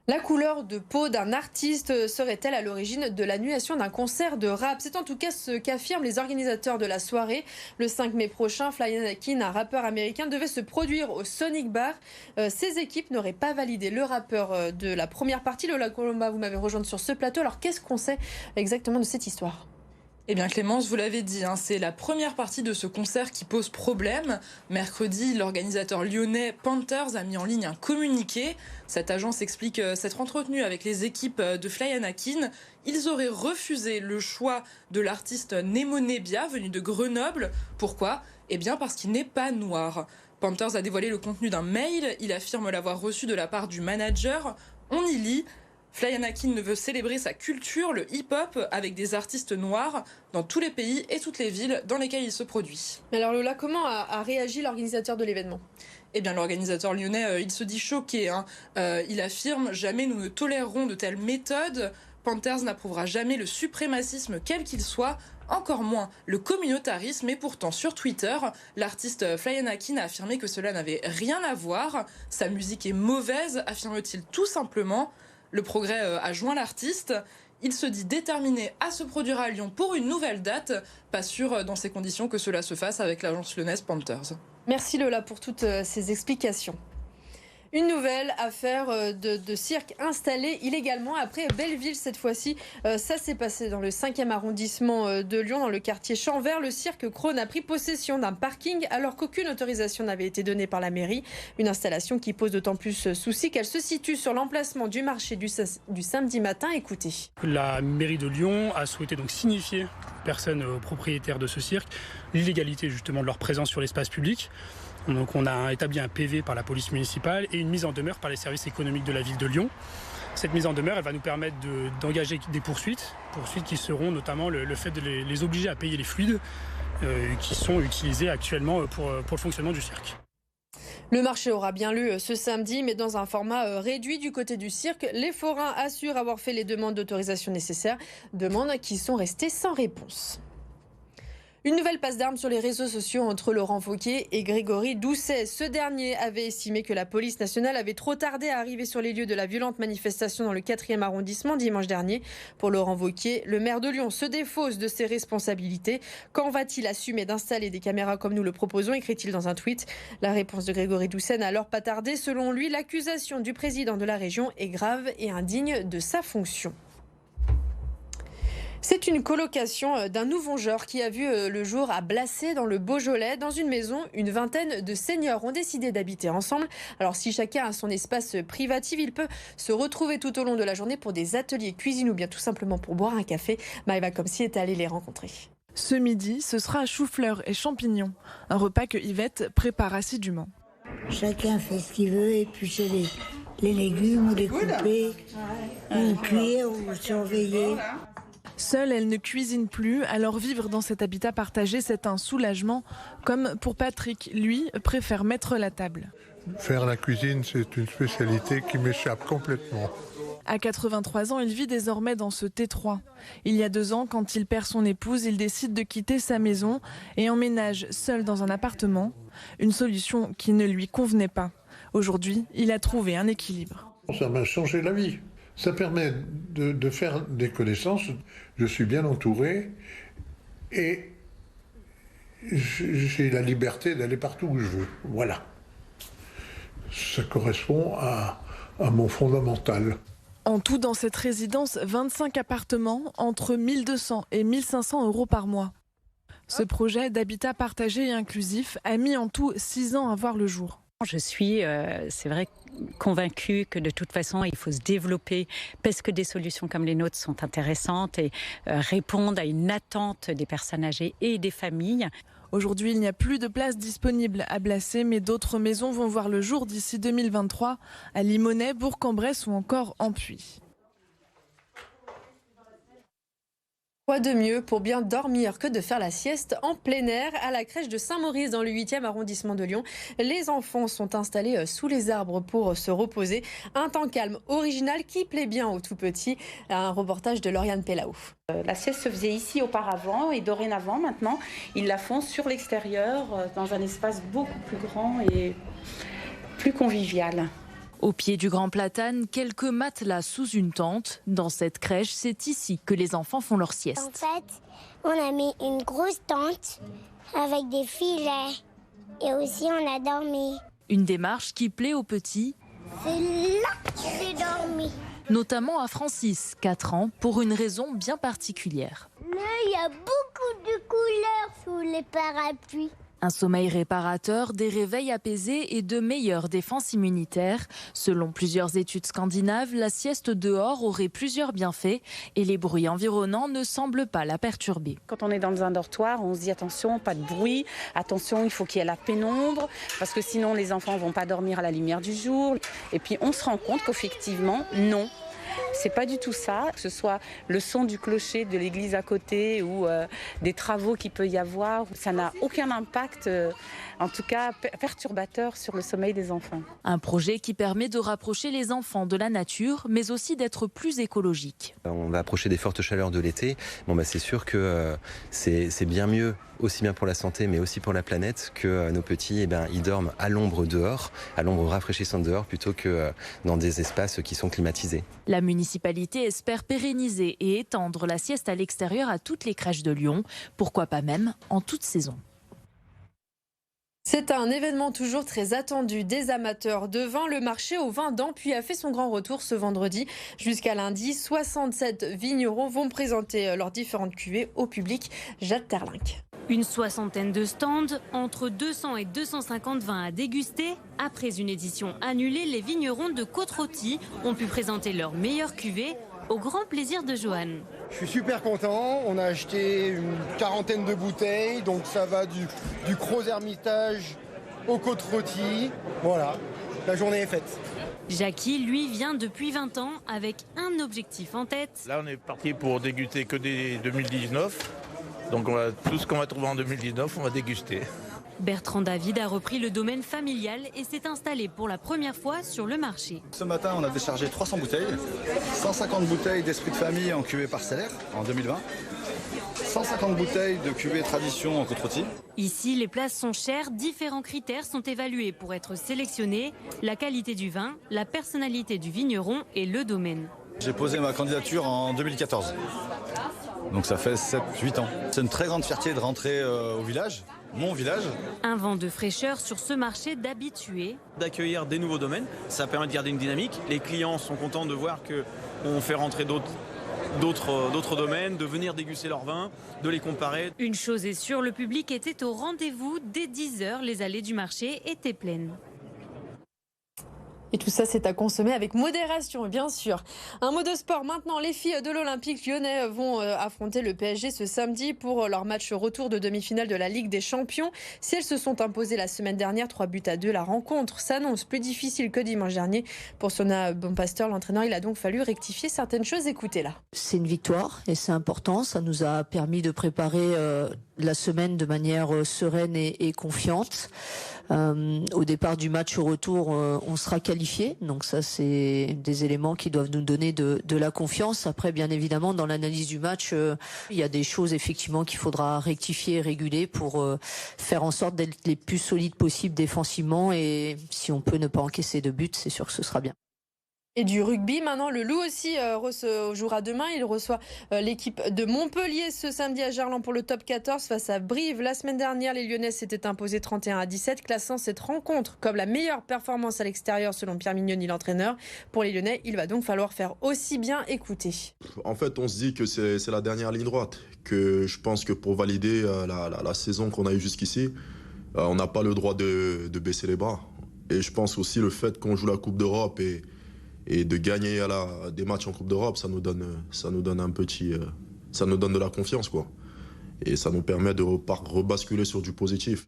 La couleur de peau d'un artiste serait-elle à l'origine de l'annulation d'un concert de rap? C'est en tout cas ce qu'affirment les organisateurs de la soirée. Le 5 mai prochain, Fly Anakin, un rappeur américain, devait se produire au Sonic Bar. Ses équipes n'auraient pas validé le rappeur de la première partie. Lola Colomba, vous m'avez rejointe sur ce plateau. Alors qu'est-ce qu'on sait exactement de cette histoire? Eh bien Clémence, vous l'avez dit, c'est la première partie de ce concert qui pose problème. Mercredi, l'organisateur lyonnais Panthers a mis en ligne un communiqué. Cette agence explique s'être entretenue avec les équipes de Fly Anakin. Ils auraient refusé le choix de l'artiste Nemo Nebia, venu de Grenoble. Pourquoi ? Eh bien parce qu'il n'est pas noir. Panthers a dévoilé le contenu d'un mail. Il affirme l'avoir reçu de la part du manager. On y lit: Fly Anakin veut célébrer sa culture, le hip-hop, avec des artistes noirs dans tous les pays et toutes les villes dans lesquelles il se produit. Alors Lola, comment a réagi l'organisateur de l'événement? Eh bien, l'organisateur lyonnais, il se dit choqué. Il affirme: jamais nous ne tolérerons de telles méthodes. Panthers n'approuvera jamais le suprémacisme quel qu'il soit, encore moins le communautarisme. Et pourtant, sur Twitter, l'artiste Fly Anakin a affirmé que cela n'avait rien à voir. Sa musique est mauvaise, affirme-t-il tout simplement. Le Progrès a joint l'artiste. Il se dit déterminé à se produire à Lyon pour une nouvelle date. Pas sûr dans ces conditions que cela se fasse avec l'agence lyonnaise Panthers. Merci Lola pour toutes ces explications. Une nouvelle affaire de cirque installé illégalement après Belleville cette fois-ci. Ça s'est passé dans le 5e arrondissement de Lyon, dans le quartier Champvert. Le cirque Krone a pris possession d'un parking alors qu'aucune autorisation n'avait été donnée par la mairie. Une installation qui pose d'autant plus souci qu'elle se situe sur l'emplacement du marché du samedi matin. Écoutez. La mairie de Lyon a souhaité donc signifier aux personnes propriétaires de ce cirque l'illégalité justement de leur présence sur l'espace public. Donc on a établi un PV par la police municipale et une mise en demeure par les services économiques de la ville de Lyon. Cette mise en demeure, elle va nous permettre d'engager des poursuites qui seront notamment le fait de les obliger à payer les fluides qui sont utilisés actuellement pour le fonctionnement du cirque. Le marché aura bien lieu ce samedi, mais dans un format réduit du côté du cirque. Les forains assurent avoir fait les demandes d'autorisation nécessaires, demandes qui sont restées sans réponse. Une nouvelle passe d'armes sur les réseaux sociaux entre Laurent Wauquiez et Grégory Doucet. Ce dernier avait estimé que la police nationale avait trop tardé à arriver sur les lieux de la violente manifestation dans le 4e arrondissement dimanche dernier. Pour Laurent Wauquiez, le maire de Lyon se défausse de ses responsabilités. Quand va-t-il assumer d'installer des caméras comme nous le proposons, écrit-il dans un tweet. La réponse de Grégory Doucet n'a alors pas tardé. Selon lui, l'accusation du président de la région est grave et indigne de sa fonction. C'est une colocation d'un nouveau genre qui a vu le jour à Blassé dans le Beaujolais. Dans une maison, une vingtaine de seniors ont décidé d'habiter ensemble. Alors si chacun a son espace privatif, il peut se retrouver tout au long de la journée pour des ateliers cuisine ou bien tout simplement pour boire un café. Maëva Comsi est allée les rencontrer. Ce midi, ce sera chou-fleur et champignons. Un repas que Yvette prépare assidûment. Chacun fait ce qu'il veut, éplucher les légumes ou les couper, ou cuire ou surveiller. Seule, elle ne cuisine plus, alors vivre dans cet habitat partagé, c'est un soulagement, comme pour Patrick. Lui préfère mettre la table. Faire la cuisine, c'est une spécialité qui m'échappe complètement. À 83 ans, il vit désormais dans ce T3. Il y a 2 ans, quand il perd son épouse, il décide de quitter sa maison et emménage seul dans un appartement. Une solution qui ne lui convenait pas. Aujourd'hui, il a trouvé un équilibre. Ça m'a changé la vie. Ça permet de faire des connaissances. Je suis bien entouré et j'ai la liberté d'aller partout où je veux. Voilà. Ça correspond à mon fondamental. En tout, dans cette résidence, 25 appartements, entre 1200 et 1500 euros par mois. Ce projet d'habitat partagé et inclusif a mis en tout 6 ans à voir le jour. Je suis, c'est vrai, convaincue que de toute façon, il faut se développer parce que des solutions comme les nôtres sont intéressantes et répondent à une attente des personnes âgées et des familles. Aujourd'hui, il n'y a plus de place disponible à Blassé, mais d'autres maisons vont voir le jour d'ici 2023 à Limonest, Bourg-en-Bresse ou encore en Puy. Quoi de mieux pour bien dormir que de faire la sieste en plein air à la crèche de Saint-Maurice dans le 8e arrondissement de Lyon. Les enfants sont installés sous les arbres pour se reposer. Un temps calme original qui plaît bien aux tout petits. Un reportage de Lauriane Pellaou. La sieste se faisait ici auparavant et dorénavant maintenant ils la font sur l'extérieur dans un espace beaucoup plus grand et plus convivial. Au pied du Grand Platane, quelques matelas sous une tente. Dans cette crèche, c'est ici que les enfants font leur sieste. En fait, on a mis une grosse tente avec des filets et aussi on a dormi. Une démarche qui plaît aux petits. C'est là que j'ai dormi. Notamment à Francis, 4 ans, pour une raison bien particulière. Mais il y a beaucoup de couleurs sous les parapluies. Un sommeil réparateur, des réveils apaisés et de meilleures défenses immunitaires. Selon plusieurs études scandinaves, la sieste dehors aurait plusieurs bienfaits et les bruits environnants ne semblent pas la perturber. Quand on est dans un dortoir, on se dit attention, pas de bruit, attention, il faut qu'il y ait la pénombre, parce que sinon les enfants ne vont pas dormir à la lumière du jour. Et puis on se rend compte qu'effectivement, non. C'est pas du tout ça, que ce soit le son du clocher de l'église à côté ou des travaux qu'il peut y avoir, ça n'a aucun impact, en tout cas perturbateur sur le sommeil des enfants. Un projet qui permet de rapprocher les enfants de la nature, mais aussi d'être plus écologique. On va approcher des fortes chaleurs de l'été. C'est sûr que c'est bien mieux, aussi bien pour la santé, mais aussi pour la planète, que nos petits, ils dorment à l'ombre dehors, à l'ombre rafraîchissante dehors, plutôt que dans des espaces qui sont climatisés. La municipalité espère pérenniser et étendre la sieste à l'extérieur à toutes les crèches de Lyon, pourquoi pas même en toute saison. C'est un événement toujours très attendu des amateurs de vin. Le marché au vin d'Ampuis a fait son grand retour ce vendredi. Jusqu'à lundi, 67 vignerons vont présenter leurs différentes cuvées au public. Jade Terlinck. Une soixantaine de stands, entre 200 et 250 vins à déguster. Après une édition annulée, les vignerons de Côte-Rôtie ont pu présenter leurs meilleures cuvées au grand plaisir de Johan. Je suis super content, on a acheté une quarantaine de bouteilles, donc ça va du Cros Hermitage au Côte-Rôtie. Voilà, la journée est faite. Jackie, lui, vient depuis 20 ans avec un objectif en tête. Là, on est parti pour déguster que des 2019. Donc tout ce qu'on va trouver en 2019, on va déguster. Bertrand David a repris le domaine familial et s'est installé pour la première fois sur le marché. Ce matin, on a déchargé 300 bouteilles, 150 bouteilles d'esprit de famille en cuvée parcellaire en 2020, 150 bouteilles de cuvée tradition en Côte-Rôtie. Ici, les places sont chères, différents critères sont évalués pour être sélectionnés, la qualité du vin, la personnalité du vigneron et le domaine. J'ai posé ma candidature en 2014, donc ça fait 7-8 ans. C'est une très grande fierté de rentrer au village. Mon village. Un vent de fraîcheur sur ce marché d'habitués. D'accueillir des nouveaux domaines, ça permet de garder une dynamique. Les clients sont contents de voir qu'on fait rentrer d'autres domaines, de venir déguster leurs vins, de les comparer. Une chose est sûre, le public était au rendez-vous. Dès 10h, les allées du marché étaient pleines. Et tout ça, c'est à consommer avec modération, bien sûr. Un mot de sport maintenant. Les filles de l'Olympique lyonnais vont affronter le PSG ce samedi pour leur match retour de demi-finale de la Ligue des Champions. Si elles se sont imposées la semaine dernière 3-2, la rencontre s'annonce plus difficile que dimanche dernier. Pour Sona Bonpasteur, l'entraîneur, il a donc fallu rectifier certaines choses. Écoutez-la. C'est une victoire et c'est important. Ça nous a permis de préparer la semaine de manière sereine et confiante. Au départ du match au retour, on sera qualifié. Donc ça, c'est des éléments qui doivent nous donner de la confiance. Après, bien évidemment, dans l'analyse du match, il y a des choses effectivement qu'il faudra rectifier et réguler pour faire en sorte d'être les plus solides possibles défensivement. Et si on peut ne pas encaisser de but, c'est sûr que ce sera bien. Et du rugby, maintenant, le Loup aussi jouera demain. Il reçoit l'équipe de Montpellier ce samedi à Gerland pour le top 14 face à Brive. La semaine dernière, les Lyonnais s'étaient imposés 31-17, classant cette rencontre comme la meilleure performance à l'extérieur selon Pierre Mignoni, l'entraîneur. Pour les Lyonnais, il va donc falloir faire aussi bien écouter. En fait, on se dit que c'est la dernière ligne droite. Que je pense que pour valider la saison qu'on a eue jusqu'ici, on n'a pas le droit de baisser les bras. Et je pense aussi le fait qu'on joue la Coupe d'Europe et de gagner des matchs en Coupe d'Europe, ça nous donne un petit, ça nous donne de la confiance, quoi. Et ça nous permet de rebasculer sur du positif.